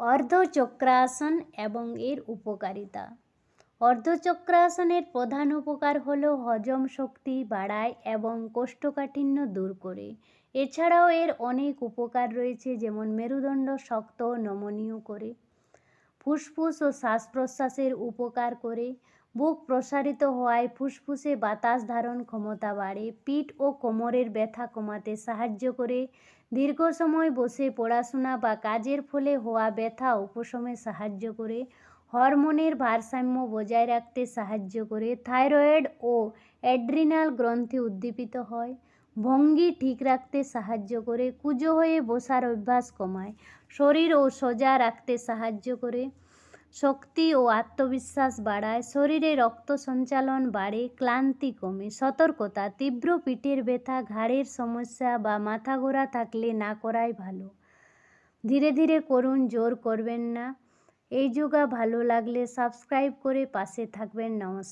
অর্ধচক্রাসন এবং এর উপকারিতা। অর্ধচক্রাসনের প্রধান উপকার হলো হজম শক্তি বাড়ায় এবং কোষ্ঠকাঠিন্য দূর করে। এছাড়াও এর অনেক উপকার রয়েছে, যেমন মেরুদণ্ড শক্ত ও নমনীয় করে, ফুসফুস ও শ্বাস প্রশ্বাসের উপকার করে, বুক প্রসারিত হওয়ায় ফুসফুসে বাতাস ধারণ ক্ষমতা বাড়ে, পিঠ ও কোমরের ব্যথা কমাতে সাহায্য করে, দীর্ঘ সময় বসে পড়াশোনা বা কাজের ফলে হওয়া ব্যথা উপশমে সাহায্য করে, হরমোনের ভারসাম্য বজায় রাখতে সাহায্য করে, থাইরয়েড ও অ্যাড্রিনাল গ্রন্থি উদ্দীপিত হয়, ভঙ্গি ঠিক রাখতে সাহায্য করে, কুঁজো হয়ে বসার অভ্যাস কমায়, শরীর ও সোজা রাখতে সাহায্য করে, শক্তি ও আত্মবিশ্বাস বাড়ায়, শরীরে রক্ত সঞ্চালন বাড়ে, ক্লান্তি কমে। সতর্কতা: তীব্র পিঠের ব্যথা, ঘাড়ের সমস্যা বা মাথা ঘোরা থাকলে না করাই ভালো। ধীরে ধীরে করুন, জোর করবেন না। এই যোগা ভালো লাগলে সাবস্ক্রাইব করে পাশে থাকবেন। নমস্কার।